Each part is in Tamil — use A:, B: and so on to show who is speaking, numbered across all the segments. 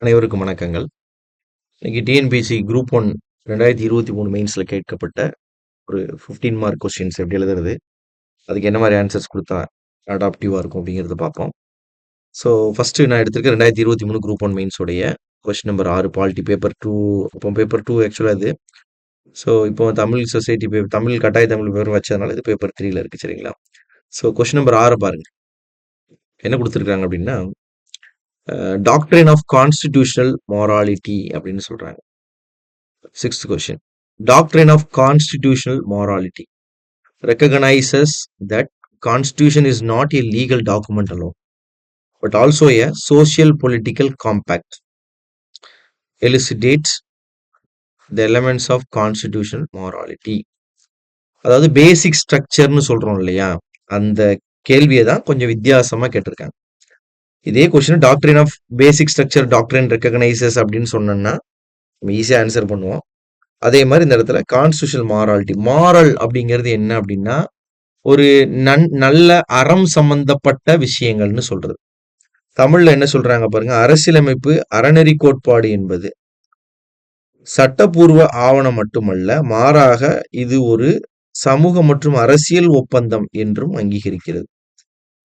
A: அனைவருக்கும் வணக்கங்கள். இன்னைக்கு டிஎன்பிஎஸ்சி குரூப் 1 2023 மெயின்ஸ்ல கேட்கப்பட்ட ஒரு 15 மார்க் கொஸ்டின்ஸ் எப்படி எழுதுறது, அதுக்கு என்ன மாதிரி ஆன்சர்ஸ் கொடுத்தா அடாப்டிவா இருக்கும் அப்படிங்கிறத பார்ப்போம். ஸோ ஃபர்ஸ்ட் நான் எடுத்திருக்க 2023 குரூப் 1 மெயின்ஸ் உடைய கொஸ்டின் நம்பர் 6 பாலிட்டி பேப்பர் 2. இப்போ பேப்பர் 2 ஆக்சுவலாக இது. ஸோ இப்போ தமிழ் சொசைட்டி பேப்பர், தமிழ் கட்டாய தமிழ் பேப்பர் வச்சதுனால இது பேப்பர் 3ல இருக்கு, சரிங்களா? ஸோ கொஸ்டின் நம்பர் 6 பாருங்க, என்ன கொடுத்துருக்காங்க அப்படின்னா, டாக்ட்ரின் ஆஃப் கான்ஸ்டிடியூஷனல் மொராலிட்டி அப்படின்னு சொல்றாங்க. 6th question. Doctrine of constitutional morality recognizes that constitution is not a legal document alone, but also a social political compact. Elucidates the elements of constitutional morality. அதாவது பேசிக் ஸ்ட்ரக்சர்னு சொல்றோம் இல்லையா, அந்த கேள்வியை தான் கொஞ்சம் வித்தியாசமா கேட்டிருக்காங்க. இதே question doctrine of basic structure doctrine recognises அப்படின்னு சொன்னோம்னா நம்ம ஈஸியாக ஆன்சர் பண்ணுவோம். அதே மாதிரி இந்த இடத்துல கான்ஸ்டிடியூஷனல் மாராலிட்டி, மாரல் அப்படிங்கிறது என்ன அப்படின்னா ஒரு நல்ல அறம் சம்பந்தப்பட்ட விஷயங்கள்னு சொல்றது. தமிழ்ல என்ன சொல்றாங்க பாருங்க, அரசியலமைப்பு அறநெறி கோட்பாடு என்பது சட்டப்பூர்வ ஆவணம் மட்டுமல்ல, மாறாக இது ஒரு சமூக மற்றும் அரசியல் ஒப்பந்தம் என்றும் அங்கீகரிக்கிறது.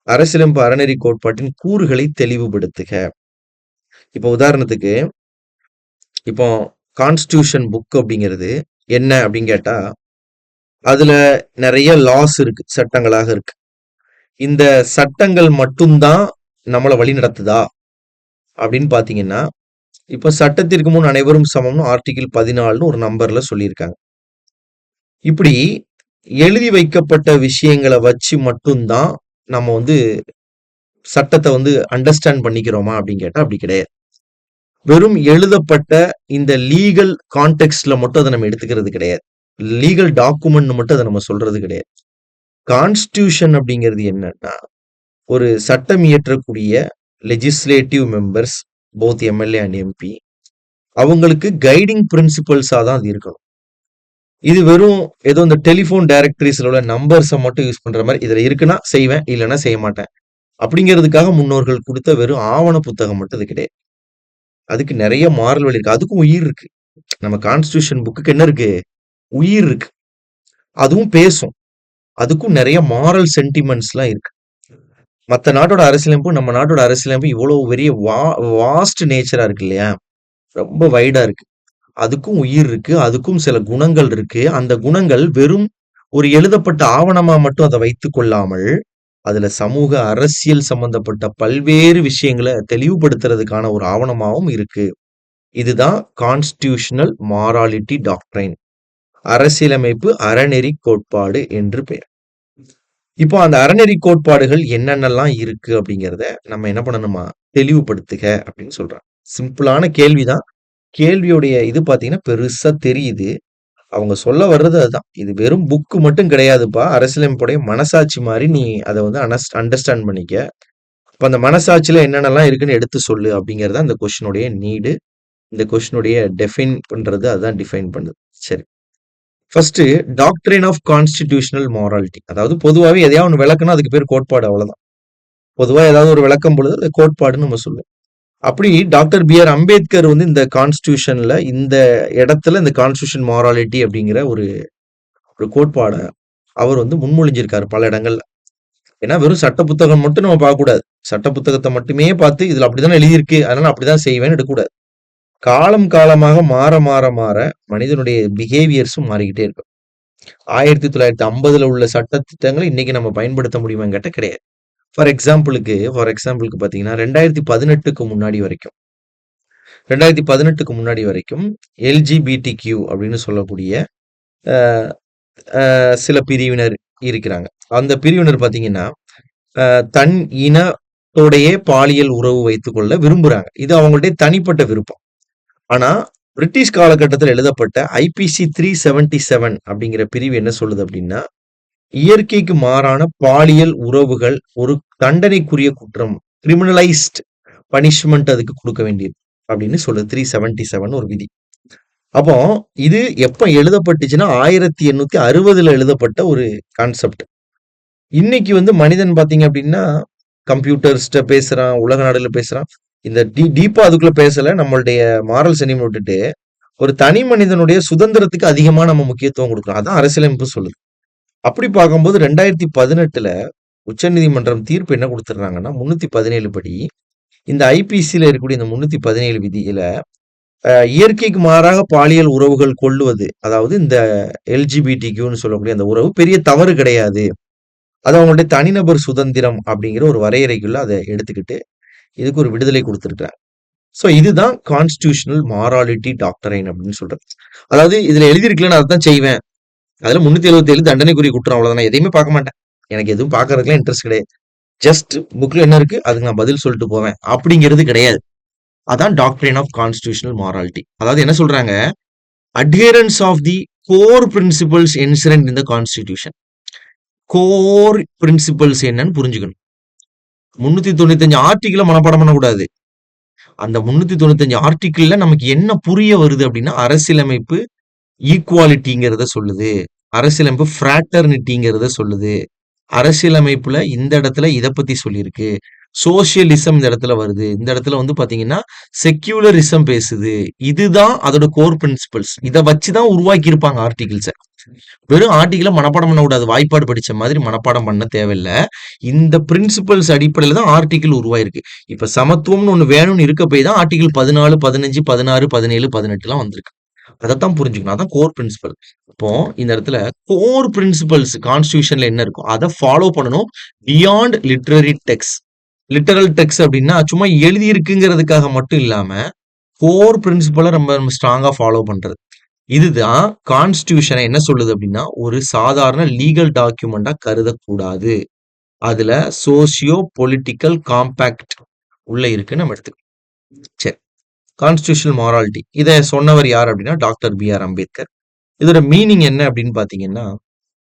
A: அரசியலமைப்பு அறநெறி கோட்பாட்டின் கூறுகளை தெளிவுபடுத்துக. இப்போ உதாரணத்துக்கு, இப்போ கான்ஸ்டிடியூஷன் புக் அப்படிங்கிறது என்ன அப்படின்னு கேட்டா, அதுல நிறைய லாஸ் இருக்கு, சட்டங்களாக இருக்கு. இந்த சட்டங்கள் மட்டும்தான் நம்மளை வழி நடத்துதா அப்படின்னு பாத்தீங்கன்னா, இப்ப சட்டத்திற்கு முன் அனைவரும் சமம்னு ஆர்டிகிள் 14 ஒரு நம்பர்ல சொல்லியிருக்காங்க. இப்படி எழுதி வைக்கப்பட்ட விஷயங்களை வச்சு மட்டும்தான் நம்ம சட்டத்தை அண்டர்ஸ்டாண்ட் பண்ணிக்கிறோமா அப்படின்னு கேட்டா அப்படி கிடையாது. வெறும் எழுதப்பட்ட இந்த லீகல் கான்டெக்ட்ல மட்டும் அதை நம்ம எடுத்துக்கிறது கிடையாது. லீகல் டாக்குமெண்ட் மட்டும் அதை நம்ம சொல்றது கிடையாது. கான்ஸ்டிடியூஷன் அப்படிங்கிறது என்னன்னா, ஒரு சட்டம் இயற்றக்கூடிய legislative members, both MLA and MP, அவங்களுக்கு கைடிங் பிரின்சிபல்ஸா தான் அது இருக்கணும். இது வெறும் ஏதோ இந்த டெலிஃபோன் டைரக்டரிஸ்ல உள்ள நம்பர்ஸை மட்டும் யூஸ் பண்ற மாதிரி, இதுல இருக்குன்னா செய்வேன், இல்லைன்னா செய்ய மாட்டேன் அப்படிங்கிறதுக்காக முன்னோர்கள் கொடுத்த வெறும் ஆவண புத்தகம் மட்டும் அது கிடையாது. அதுக்கு நிறைய மாரல் வழி இருக்கு, அதுக்கும் உயிர் இருக்கு. நம்ம கான்ஸ்டிடியூஷன் புக்குக்கு என்ன இருக்கு? உயிர் இருக்கு. அதுவும் பேசும். அதுக்கும் நிறைய மாரல் சென்டிமெண்ட்ஸ்லாம் இருக்கு. மற்ற நாட்டோட அரசியலமைப்பு நம்ம நாட்டோட அரசியலமைப்பு இவ்வளவு பெரிய வாஸ்ட் நேச்சரா இருக்கு இல்லையா, ரொம்ப வைடா இருக்கு. அதுக்கும் உயிர் இருக்கு, அதுக்கும் சில குணங்கள் இருக்கு. அந்த குணங்கள் வெறும் ஒரு எழுதப்பட்ட ஆவணமா மட்டும் அதை வைத்துக் கொள்ளாமல், அதுல சமூக அரசியல் சம்பந்தப்பட்ட பல்வேறு விஷயங்களை தெளிவுபடுத்துறதுக்கான ஒரு ஆவணமாவும் இருக்கு. இதுதான் கான்ஸ்டிடியூஷனல் மாராலிட்டி டாக்ட்ரைன், அரசியலமைப்பு அறநெறி கோட்பாடு என்று பெயர். இப்போ அந்த அறநெறி கோட்பாடுகள் என்னென்னலாம் இருக்கு அப்படிங்கிறத நம்ம என்ன பண்ணணுமா, தெளிவுபடுத்துக அப்படின்னு சொல்றாங்க. சிம்பிளான கேள்விதான். கேள்வியுடைய இது பாத்தீங்கன்னா பெருசா தெரியுது. அவங்க சொல்ல வர்றது அதுதான். இது வெறும் புக்கு மட்டும் கிடையாதுப்பா, அரசியலமைப்புடைய மனசாட்சி மாதிரி நீ அதை அண்டர்ஸ்டாண்ட் பண்ணிக்க. இப்ப அந்த மனசாட்சியில என்னென்னலாம் இருக்குன்னு எடுத்து சொல்லு அப்படிங்கறது அந்த கொஸ்டினுடைய நீடு. இந்த கொஸ்டினுடைய டெஃபைன் பண்றது அதுதான் டிஃபைன் பண்ணுது. சரி, first doctrine of constitutional morality, அதாவது பொதுவாகவே எதையாவது ஒன்று விளக்குனா அதுக்கு பேர் கோட்பாடு, அவ்வளவுதான். பொதுவாக ஏதாவது ஒரு விளக்கம் பொழுது அது கோட்பாடுன்னு நம்ம சொல்லுவோம். அப்படி டாக்டர் பி.ஆர். அம்பேத்கர் இந்த கான்ஸ்டிடியூஷன்ல இந்த இடத்துல இந்த கான்ஸ்டிடியூஷன் மாராலிட்டி அப்படிங்கிற ஒரு கோட்பாடை அவர் முன்மொழிஞ்சிருக்காரு பல இடங்கள்ல. ஏன்னா வெறும் சட்ட புத்தகம் மட்டும் நம்ம பார்க்க கூடாது. சட்ட புத்தகத்தை மட்டுமே பார்த்து இதுல அப்படித்தானே எழுதியிருக்கு, அதனால அப்படிதான் செய்வேன்னு எடுக்கக்கூடாது. காலம் காலமாக மாற மாற மாற மனிதனுடைய பிஹேவியர்ஸும் மாறிக்கிட்டே இருக்கும். 1950ல உள்ள சட்ட திட்டங்களை இன்னைக்கு நம்ம பயன்படுத்த முடியுமான்னு கேட்ட கிடையாது. ஃபார் எக்ஸாம்பிளுக்கு பாத்தீங்கன்னா 2018க்கு முன்னாடி வரைக்கும் LGBTQ அப்படின்னு சொல்லக்கூடிய சில பிரிவினர் இருக்கிறாங்க. அந்த பிரிவினர் பாத்தீங்கன்னா தன் இனத்தோடைய பாலியல் உறவு வைத்துக்கொள்ள விரும்புறாங்க. இது அவங்களுடைய தனிப்பட்ட விருப்பம். ஆனா பிரிட்டிஷ் காலகட்டத்தில் எழுதப்பட்ட IPC 377 அப்படிங்கிற பிரிவு என்ன சொல்லுது அப்படின்னா, இயற்கைக்கு மாறான பாலியல் உறவுகள் ஒரு தண்டனைக்குரிய குற்றம், கிரிமினலைஸ்ட் பனிஷ்மெண்ட் அதுக்கு கொடுக்க வேண்டியது அப்படின்னு சொல்லுது 377 ஒரு விதி. அப்போ இது எப்ப எழுதப்பட்டுச்சுன்னா 1860ல எழுதப்பட்ட ஒரு கான்செப்ட். இன்னைக்கு மனிதன் பாத்தீங்க அப்படின்னா கம்ப்யூட்டர்ஸ்ட பேசுறான், உலக நாடுல பேசுறான். இந்த டீப்பா அதுக்குள்ள பேசல. நம்மளுடைய மாரல் சென்டிமென்ட் விட்டுட்டு, ஒரு தனி மனிதனுடைய சுதந்திரத்துக்கு அதிகமா நம்ம முக்கியத்துவம் குடுக்குறோம். அதான் அரசியலமைப்பு சொல்லுது. அப்படி பார்க்கும்போது 2018ல உச்சநீதிமன்றம் தீர்ப்பு என்ன குடுத்துடுறாங்கன்னா, 317 படி இந்த ஐபிசில இருக்கக்கூடிய இந்த 317 விதியில இயற்கைக்கு மாறாக பாலியல் உறவுகள் கொள்ளுவது, அதாவது இந்த எல்ஜிபிடிக்யூன்னு சொல்லக்கூடிய அந்த உறவு பெரிய தவறு கிடையாது. அது அவங்களுடைய தனிநபர் சுதந்திரம் அப்படிங்கிற ஒரு வரையறைக்குள்ள அத எடுத்துக்கிட்டு, இதுக்கு ஒரு விடுதலை குடுத்திருக்கிறாங்க. சோ இதுதான் கான்ஸ்டிடியூஷனல் மாராலிட்டி டாக்டரைன் அப்படின்னு சொல்றது. அதாவது இதுல எழுதியிருக்குல்ல நான் அதான் செய்வேன். அதுல 377 தண்டனைக்குரிய குற்றம் அவ்வளவுதான். நான் எதையுமே பார்க்க மாட்டேன். எனக்கு எதுவும் பார்க்கறதுக்குலாம் இன்ட்ரெஸ்ட் கிடையாது. ஜஸ்ட் புக்ல என்ன இருக்கு அதுக்கு நான் பதில் சொல்லிட்டு போவேன் அப்படிங்கிறது கிடையாது. அதான் டாக்டரைன் ஆஃப் கான்ஸ்டிடியூஷனல் மாராலிட்டி. அதாவது என்ன சொல்றாங்க, adherence of the core principles incident in the constitution. Core principles என்னன்னு புரிஞ்சுக்கணும். 395 ஆர்டிகிள மனப்பாடம் பண்ணக்கூடாது. அந்த 395 ஆர்டிகிள்ல நமக்கு என்ன புரிய வருது அப்படின்னா, அரசியலமைப்பு ஈக்குவாலிட்டிங்கிறத சொல்லுது. அரசியலமைப்பு ஃப்ராட்டர்னிட்டிங்கிறத சொல்லுது. அரசியலமைப்புல இந்த இடத்துல இத பத்தி சொல்லியிருக்கு. சோசியலிசம் இந்த இடத்துல வருது. இந்த இடத்துல வந்து பாத்தீங்கன்னா, செக்யூலரிசம் பேசுது. இதுதான் அதோட கோர் பிரின்சிபல்ஸ். இத வச்சு தான் உருவாக்கி இருப்பாங்க ஆர்டிகிள்ஸ. வெறும் ஆர்டிகிள மனப்பாடம் பண்ணக்கூடாது. வாய்ப்பாடு படிச்ச மாதிரி மனப்பாடம் பண்ண தேவையில்ல. இந்த பிரின்சிபல்ஸ் அடிப்படையில தான் ஆர்டிகிள் உருவாயிருக்கு. இப்ப சமத்துவம்னு ஒண்ணு வேணும்னு இருக்க போய் தான் ஆர்டிகிள் 14, 15, 16, 17, 18லாம் வந்திருக்கு. அதத்தான் புரிஞ்சுக்கணும். அதான் கோர் பிரின்சிபல். இப்போ இந்த இடத்துல கோர் பிரின்சிபல்ஸ் கான்ஸ்டிடியூஷன்ல என்ன இருக்கும் அதை ஃபாலோ பண்ணணும். Beyond literary text. Literal text அப்படின்னா சும்மா எழுதி இருக்குங்கிறதுக்காக மட்டும் இல்லாம கோர் பிரின்சிபலை நம்ம ஸ்ட்ராங்கா ஃபாலோ பண்றது. இதுதான் கான்ஸ்டிடியூஷனை என்ன சொல்லுது அப்படின்னா, ஒரு சாதாரண லீகல் டாக்குமெண்டா கருதக்கூடாது. அதுல சோசியோ பொலிட்டிக்கல் காம்பாக்ட் உள்ள இருக்குன்னு நம்ம எடுத்துக்கணும். சரி, கான்ஸ்டிடியூஷனல் மாராலிட்டி இதை சொன்னவர் யார் அப்படின்னா டாக்டர் பி.ஆர். அம்பேத்கர். இதோட மீனிங் என்ன அப்படின்னு பாத்தீங்கன்னா,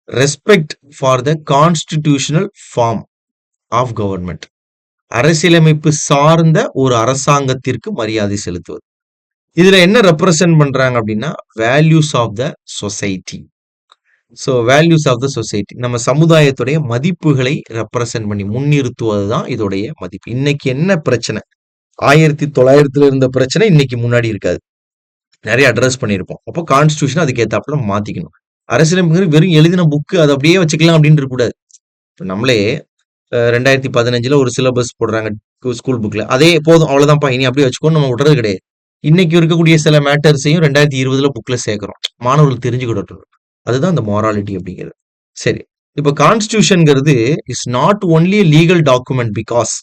A: respect for the constitutional form of government. அரசியலமைப்பு சார்ந்த ஒரு அரசாங்கத்திற்கு மரியாதை செலுத்துவது. இதுல என்ன ரெப்ரசன்ட் பண்றாங்க அப்படின்னா, values of the society. So values of the society நம்ம சமுதாயத்துடைய மதிப்புகளை ரெப்ரசன்ட் பண்ணி முன்னிறுத்துவது தான் இதோடைய மதிப்பு. இன்னைக்கு என்ன பிரச்சனை, 1900 இருந்த பிரச்சனை இன்னைக்கு முன்னாடி இருக்காது. நிறைய அட்ரஸ் பண்ணியிருப்போம். அப்போ கான்ஸ்டிடியூஷன் அதுக்கு ஏத்தாப்புல மாத்திக்கணும். அரசியலமைப்பு வெறும் எழுதின புக்கு அதை அப்படியே வச்சுக்கலாம் அப்படின்னு இருக்கக்கூடாது. இப்போ நம்மளே 2015ல ஒரு சிலபஸ் போடுறாங்க ஸ்கூல் புக்ல, அதே போதும் அவ்வளவுதான்ப்பா இனி அப்படியே வச்சுக்கோன்னு நம்ம விடுறது கிடையாது. இன்னைக்கு இருக்கக்கூடிய சில மேட்டர்ஸையும் 2020ல புக்ல சேர்க்கிறோம், மாணவர்கள் தெரிஞ்சுக்கிட்டு. அதுதான் அந்த மாராலிட்டி அப்படிங்கிறது. சரி, இப்போ கான்ஸ்டிடியூஷன்ங்கிறது is not only legal document. Because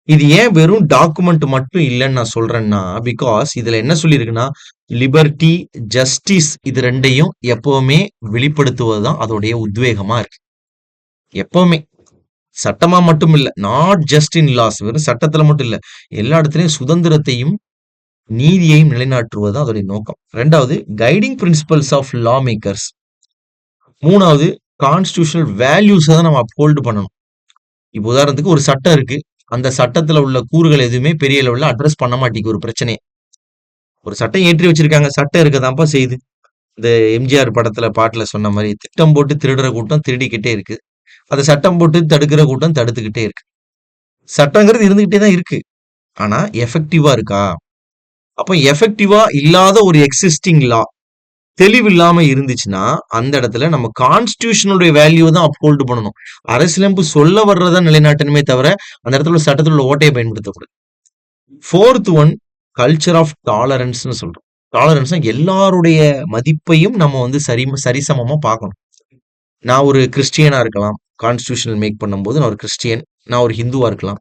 A: இது ஏன் வெறும் டாக்குமெண்ட் மட்டும் இல்லைன்னு நான் சொல்றேன்னா, பிகாஸ் இதுல என்ன சொல்லியிருக்குன்னா, லிபர்ட்டி, ஜஸ்டிஸ் இது ரெண்டையும் எப்பவுமே வெளிப்படுத்துவதுதான் அதோடைய உத்வேகமா இருக்கு. எப்பவுமே சட்டமா மட்டும் இல்ல, நாட் ஜஸ்ட் இன் லாஸ், வெறும் சட்டத்துல மட்டும் இல்ல, எல்லா இடத்துலயும் சுதந்திரத்தையும் நீதியையும் நிலைநாட்டுவது அதோடைய நோக்கம். ரெண்டாவது, guiding principles of lawmakers. மூணாவது, கான்ஸ்டிடியூஷனல் வேல்யூஸ் தான் நம்ம அப்ஹோல்டு பண்ணணும். இப்போ உதாரணத்துக்கு ஒரு சட்டம் இருக்கு, அந்த சட்டத்துல உள்ள கூறுகள் எதுவுமே பெரிய லெவல்ல அட்ரஸ் பண்ண மாட்டேங்குது ஒரு பிரச்சனையே. ஒரு சட்டம் ஏற்றி வச்சிருக்காங்க, சட்டம் இருக்கதான்ப்பா செய்யுது. இந்த எம்ஜிஆர் படத்துல பாட்டுல சொன்ன மாதிரி, திட்டம் போட்டு திருடுற கூட்டம் திருடிக்கிட்டே இருக்கு, அதை சட்டம் போட்டு தடுக்கிற கூட்டம் தடுத்துக்கிட்டே இருக்கு. சட்டங்கிறது இருந்துகிட்டே தான் இருக்கு, ஆனா எஃபெக்டிவா இருக்கா? அப்ப எஃபெக்டிவா இல்லாத ஒரு எக்ஸிஸ்டிங் லா தெளிவு இல்லாம இருந்துச்சுன்னா, அந்த இடத்துல நம்ம கான்ஸ்டிடியூஷனுடைய வேல்யூ தான் அப்ஹோல்டு பண்ணணும். அரசியலமைப்பு சொல்ல வர்றதா நிலைநாட்டணுமே தவிர அந்த இடத்துல சட்டத்தில் உள்ள ஓட்டையை பயன்படுத்தக்கூடாது. ஃபோர்த் ஒன், கல்ச்சர் ஆஃப் டாலரன்ஸ்னு சொல்றோம். டாலரன்ஸ்னா எல்லாருடைய மதிப்பையும் நம்ம வந்து சரிசமமா பார்க்கணும். நான் ஒரு கிறிஸ்டியனா இருக்கலாம், கான்ஸ்டிடியூஷனல் மேக் பண்ணும்போது நான் ஒரு கிறிஸ்டியன், நான் ஒரு ஹிந்துவா இருக்கலாம்.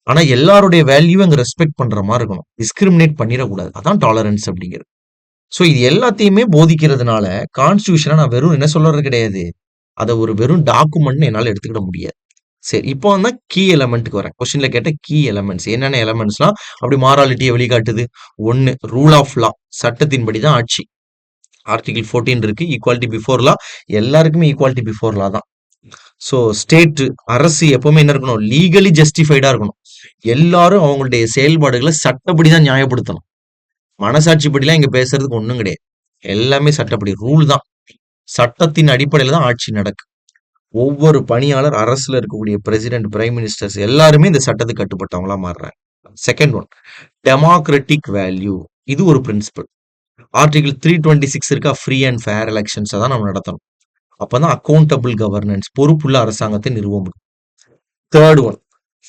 A: ஆனா எல்லாருடைய வேல்யூ அங்க ரெஸ்பெக்ட் பண்ற மாதிரி இருக்கணும். டிஸ்கிரிமினேட் பண்ணிடக்கூடாது. அதான் டாலரன்ஸ் அப்படிங்கிறது. ஸோ இது எல்லாத்தையுமே போதிக்கிறதுனால கான்ஸ்டிடியூஷனை நான் வெறும் என்ன சொல்றது கிடையாது, அதை ஒரு வெறும் டாக்குமெண்ட்னு என்னால் எடுத்துக்கிட முடியாது. சரி, இப்போ வந்து கீ எலமெண்ட்டுக்கு வரேன். கொஸ்டின்ல கேட்ட கீ எலமெண்ட்ஸ் என்னென்ன எலமெண்ட்ஸ்லாம் அப்படி மாராலிட்டியை வெளிக்காட்டுது. ஒன்னு, ரூல் ஆஃப் லா, சட்டத்தின்படி தான் ஆட்சி. ஆர்டிகிள் 14 இருக்கு, ஈக்குவாலிட்டி பிஃபோர் லா. எல்லாருக்குமே ஈக்குவாலிட்டி பிஃபோர் லா தான். ஸோ ஸ்டேட், அரசு எப்பவுமே என்ன இருக்கணும், லீகலி ஜஸ்டிஃபைடா இருக்கணும். எல்லாரும் அவங்களுடைய செயல்பாடுகளை சட்டப்படி தான் நியாயப்படுத்தணும். மனசாட்சிப்படிலாம் இங்க பேசுறதுக்கு ஒண்ணும் கிடையாது. எல்லாமே சட்டப்படி, ரூல் தான். சட்டத்தின் அடிப்படையில தான் ஆட்சி நடக்கும். ஒவ்வொரு பணியாளர், அரசுல இருக்கக்கூடிய பிரசிடென்ட், பிரைம் மினிஸ்டர்ஸ் எல்லாருமே இந்த சட்டத்துக்கு கட்டுப்பட்டவங்களா மாறுறாங்க. Second one democratic value. இது ஒரு பிரின்சிபல். ஆர்டிகல் 326 இருக்கா, ஃப்ரீ அண்ட் ஃபேர் எலெக்ஷன்ஸ் தான் நம்ம நடத்தணும். அப்பதான் அக்கௌண்டபிள் கவர்னன்ஸ், பொறுப்புள்ள அரசாங்கத்தை நிறுவ முடியும். Third one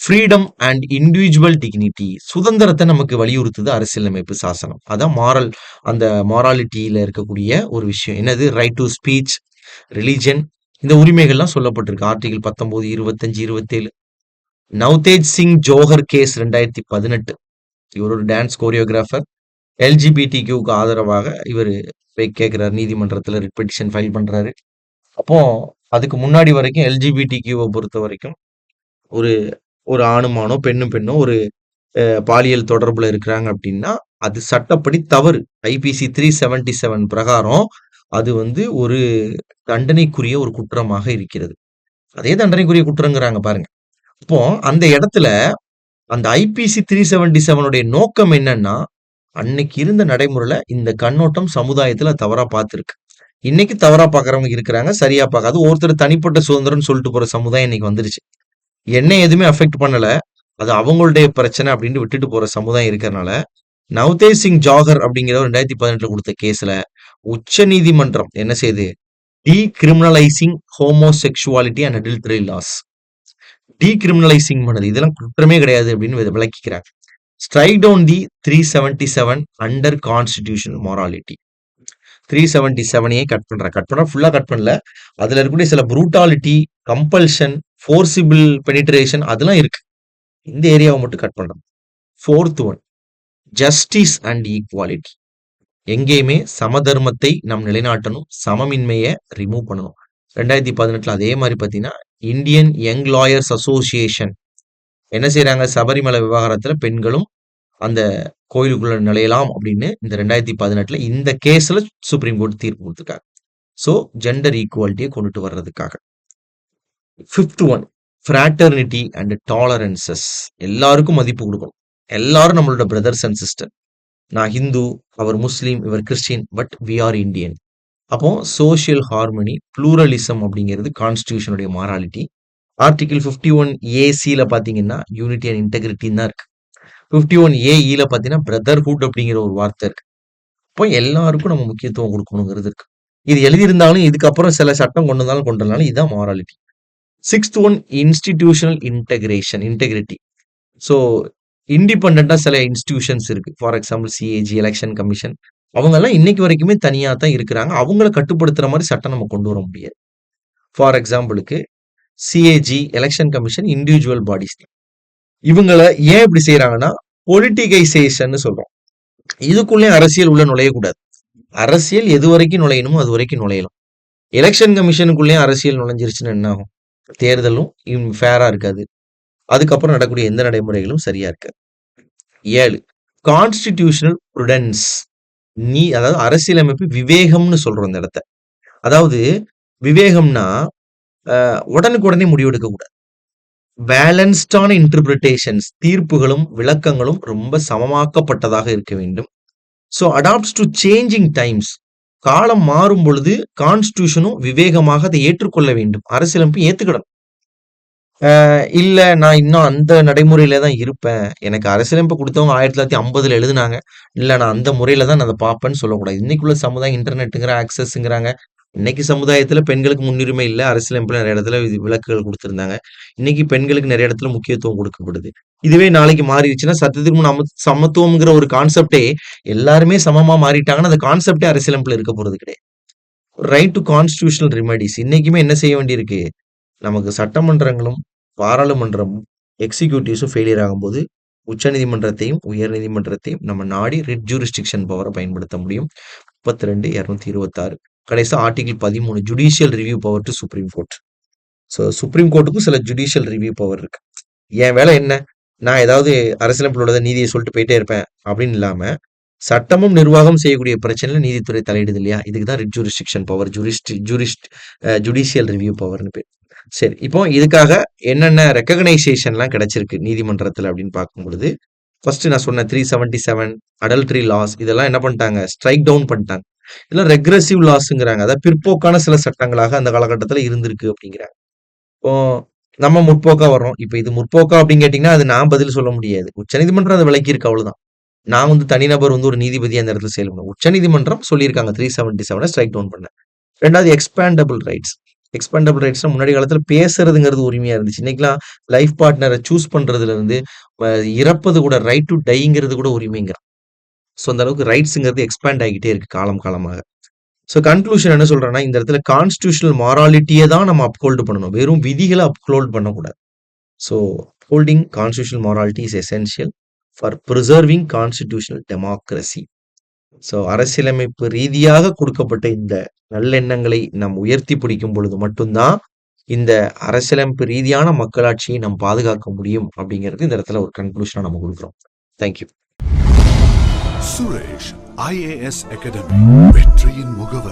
A: freedom and individual dignity. சுதந்திரத்தை நமக்கு வலியுறுத்துது அரசியலமைப்பு சாசனம். அதான் மாரல், அந்த மாராலிட்டியில இருக்கக்கூடிய ஒரு விஷயம். என்னது? ரைட் டு ஸ்பீச், ரிலிஜன், இந்த உரிமைகள்லாம் சொல்லப்பட்டிருக்கு. ஆர்டிகல் 19, 25, 27. நவ்தேஜ் சிங் ஜோஹர் கேஸ் 2018. இவர் ஒரு டான்ஸ் கோரியோகிராஃபர். எல்ஜிபிடிக்யூக்கு ஆதரவாக இவர் போய் கேட்கிறார், நீதிமன்றத்தில் ரிட் பெட்டிஷன் ஃபைல் பண்றாரு. அப்போ அதுக்கு முன்னாடி வரைக்கும் எல்ஜிபிடிக்யூவை பொறுத்த வரைக்கும் ஒரு ஒரு ஆணுமானோ பெண்ணும் ஒரு பாலியல் தொடர்புல இருக்கிறாங்க அப்படின்னா அது சட்டப்படி தவறு. ஐபிசி 377 பிரகாரம் அது ஒரு தண்டனைக்குரிய ஒரு குற்றமாக இருக்கிறது. அதே தண்டனைக்குரிய குற்றங்கிறாங்க பாருங்க. அப்போ அந்த இடத்துல அந்த ஐபிசி 377 நோக்கம் என்னன்னா, அன்னைக்கு இருந்த நடைமுறையில இந்த கண்ணோட்டம் சமுதாயத்துல தவறா பார்த்திருக்கு. இன்னைக்கு தவறா பார்க்கறவங்க இருக்கிறாங்க, சரியா பார்க்காது. ஒருத்தர் தனிப்பட்ட சுதந்திரம்னு சொல்லிட்டு போற சமுதாயம் இன்னைக்கு வந்துருச்சு. என்ன எதுவுமே அஃபெக்ட் பண்ணல, அது அவங்களுடைய பிரச்சனை அப்படின்னு விட்டுட்டு போற சமுதாயம் இருக்கிறதுனால, நவ்தேஜ் சிங் ஜாகர் அப்படிங்கிறவர் 2018 கொடுத்த கேஸ்ல உச்ச நீதிமன்றம் என்ன செய்யுது? Decriminalising homosexuality and adultery laws. Decriminalising பண்ணது, இதெல்லாம் குற்றமே கிடையாது அப்படின்னு விளக்கிக்கிறாங்க. Strike down the 377 under constitutional morality. 377 cut பண்ற ஃபுல்லா கட் பண்ணல. அதுல இருக்கக்கூடிய சில ப்ரூட்டாலிட்டி, கம்பல்ஷன், ஃபோர்சிபிள் பெனிட்ரேஷன் அதெல்லாம் இருக்கு. இந்த ஏரியாவை மட்டும் கட் பண்றோம். Fourth one justice and equality. எங்கேயுமே சமதர்மத்தை நாம் நிலைநாட்டணும், சமமின்மையை ரிமூவ் பண்ணணும். 2018 அதே மாதிரி பார்த்தீங்கன்னா இந்தியன் யங் லாயர்ஸ் அசோசியேஷன் என்ன செய்யறாங்க? சபரிமலை விவகாரத்துல பெண்களும் அந்த கோயிலுக்குள்ள நுழையலாம் அப்படின்னு இந்த 2018 இந்த கேஸ்ல சுப்ரீம் கோர்ட் தீர்ப்பு கொடுத்துருக்காங்க. ஸோ ஜெண்டர் ஈக்குவாலிட்டியை கொண்டுட்டு வர்றதுக்காக. Fifth one fraternity and tolerances. எல்லாருக்கும் மதிப்பு கொடுக்கணும். எல்லாரும் நம்மளோட பிரதர்ஸ் அண்ட் சிஸ்டர். நான் ஹிந்து, அவர் முஸ்லீம், இவர் Christian, but we are Indian. அப்போ சோஷியல் ஹார்மனி, ப்ளூரலிசம் அப்படிங்கிறது கான்ஸ்டியூஷனுடைய மாராலிட்டி. ஆர்டிகிள் 51A(c)ல பாத்தீங்கன்னா யூனிட்டி அண்ட் இன்டெகிரிட்டின்னு தான் இருக்கு. 51A(e)ல பாத்தீங்கன்னா பிரதர்ஹுட் அப்படிங்கிற ஒரு வார்த்தை இருக்கு. அப்போ எல்லாருக்கும் நம்ம முக்கியத்துவம் கொடுக்கணுங்கிறது இருக்கு. இது எழுதியிருந்தாலும் இதுக்கப்புறம் சில சட்டம் கொண்டு வந்தாலும் கொண்டு வந்தாலும் இதுதான் morality. Sixth one institutional integrity. So இண்டிபெண்டா சில இன்ஸ்டிடியூஷன்ஸ் இருக்கு. For example CAG, election commission, அவங்க எல்லாம் இன்னைக்கு வரைக்குமே தனியா தான் இருக்கிறாங்க. அவங்கள கட்டுப்படுத்துற மாதிரி சட்டம் நம்ம கொண்டு வர முடியாது. ஃபார் எக்ஸாம்பிளுக்கு CAG, election commission individual bodies. இவங்களை ஏன் இப்படி செய்யறாங்கன்னா பொலிட்டிகைசேஷன் சொல்றோம். இதுக்குள்ளே அரசியல் உள்ள நுழையக்கூடாது. அரசியல் எது வரைக்கும் நுழையணுமோ அது வரைக்கும் நுழையலாம். எலெக்ஷன் கமிஷனுக்குள்ளே அரசியல் நுழைஞ்சிருச்சுன்னு என்ன ஆகும்? தேர்தலும் ஃபேரா இருக்காது. அதுக்கப்புறம் நடக்கக்கூடிய எந்த நடைமுறைகளும் சரியா இருக்காது. 7 கான்ஸ்டிடியூஷனல் ப்ருடன்ஸ். அதாவது அரசியலமைப்பு விவேகம்னு சொல்றோம் இந்த இடத்த. அதாவது விவேகம்னா உடனுக்குடனே முடிவெடுக்க கூடாது. பேலன்ஸ்டான இன்டர்பிரிட்டேஷன்ஸ், தீர்ப்புகளும் விளக்கங்களும் ரொம்ப சமமாக்கப்பட்டதாக இருக்க வேண்டும். So adapts to changing times. காலம் மாறும் பொழுது கான்ஸ்டிடியூஷனும் விவேகமாக அதை ஏற்றுக்கொள்ள வேண்டும். அரசியலமைப்பு ஏத்துக்கிடணும். இல்ல நான் இன்னும் அந்த நடைமுறையில தான் இருப்பேன். எனக்கு அரசியலமைப்பு கொடுத்தவங்க 1950ல எழுதுனாங்க. இல்ல நான் அந்த முறையில தான் நான் அதை பார்ப்பேன்னு சொல்லக்கூடாது. இன்னைக்குள்ள சமுதாயம் இன்டர்நெட்டுங்கிற ஆக்சஸ்ங்கிறாங்க. இன்னைக்கு சமுதாயத்துல பெண்களுக்கு முன்னுரிமை இல்ல. அரசியலமைப்புல நிறைய இடத்துல விலக்குகள் கொடுத்திருந்தாங்க. இன்னைக்கு பெண்களுக்கு நிறைய இடத்துல முக்கியத்துவம் கொடுக்கப்படுது. இதுவே நாளைக்கு மாறிடுச்சுன்னா சத்தியத்துக்கு முன் சமத்துவம்ங்கிற ஒரு கான்செப்டே எல்லாருமே சமமா மாறிட்டாங்கன்னா அந்த கான்செப்டே அரசியலமைப்புல இருக்க போறது கிடையாது. Right to constitutional remedies. இன்னைக்குமே என்ன செய்ய வேண்டியிருக்கு? நமக்கு சட்டமன்றங்களும் பாராளுமன்றமும் எக்ஸிக்யூட்டிவ்ஸும் ஃபெயிலியர் ஆகும்போது உச்சநீதிமன்றத்தையும் உயர் நீதிமன்றத்தையும் நம்ம நாடி ரிட் ஜூரிஸ்டிக்ஷன் பவரை பயன்படுத்த முடியும். 32(226). கடைசி article 13 judicial review power to supreme court. So supreme கோர்ட்டுக்கும் சில ஜுடிஷியல் ரிவ்யூ பவர் இருக்கு. என் வேலை என்ன? நான் ஏதாவது அரசியலமைப்புல நீதியை சொல்லிட்டு போயிட்டே இருப்பேன் அப்படின்னு இல்லாம சட்டமும் நிர்வாகம் செய்யக்கூடிய பிரச்சனையில நீதித்துறை தலையிடுது இல்லையா? இதுக்கு தான் writ jurisdiction power, judicial review பவர்னு பேர். சரி, இப்போ இதுக்காக என்னென்ன ரெக்கக்னைசேஷன்லாம் கிடைச்சிருக்கு நீதிமன்றத்துல அப்படின்னு பார்க்கும் பொழுது, ஃபர்ஸ்ட் நான் சொன்ன 377 அடல்டரி லாஸ் இதெல்லாம் என்ன பண்ணிட்டாங்க? ஸ்ட்ரைக் டவுன் பண்ணிட்டாங்க. இதெல்லாம் ரெக்ரெசிவ் லாஸ்ங்கிறாங்க. அதாவது பிற்போக்கான சில சட்டங்களாக அந்த காலகட்டத்தில் இருந்திருக்கு அப்படிங்கிறாங்க. இப்போ நம்ம முற்போக்கா வர்றோம். இப்ப இது முற்போக்கா அப்படின்னு கேட்டீங்கன்னா, அது நான் பதில் சொல்ல முடியாது. உச்சநீதிமன்றம் அத விலக்கியிருக்கு அவ்வளவுதான். நான் தனிநபர் ஒரு நீதிபதியா அந்த இடத்துல செயல்படணும். உச்சநீதிமன்றம் சொல்லியிருக்காங்க 377 ஸ்ட்ரைக் டவுன் பண்ண. 2வது எக்ஸ்பேண்டபிள் ரைட்ஸ். எக்ஸ்பேண்டபிள் ரைட்ஸ்னா முன்னாடி காலத்துல பேசுறதுங்கிறது உரிமையா இருந்துச்சு. இன்னைக்கெல்லாம் லைஃப் பார்ட்னர சூஸ் பண்றதுல இருந்து அ இறப்பது கூட ரைட் டு டைங்கிறது கூட உரிமைங்கிறான். ஸோ அந்த அளவுக்கு ரைட்ஸ்ங்கிறது எக்ஸ்பேண்ட் ஆகிட்டே இருக்கு காலம் காலமாக. ஸோ கன்க்ளூஷன் என்ன சொல்றேன்னா, இந்த இடத்துல கான்ஸ்டிடியூஷனல் மாராலிட்டிய தான் நம்ம அப்ஹோல்டு பண்ணணும். வெறும் விதிகள அப்ஹோல்ட் பண்ணக்கூடாது. So holding constitutional morality is essential for preserving constitutional democracy. So அரசியலமைப்பு ரீதியாக கொடுக்கப்பட்ட இந்த நல்லெண்ணங்களை நாம் உயர்த்தி பிடிக்கும் பொழுது மட்டும்தான் இந்த அரசியலமைப்பு ரீதியான மக்களாட்சியை நாம் பாதுகாக்க முடியும் அப்படிங்கிறது இந்த இடத்துல ஒரு கன்க்ளூஷனா நம்ம கொடுக்குறோம். தேங்க்யூ.
B: சுரேஷ் IAS அகாடமி வெற்றியின் முகவர்.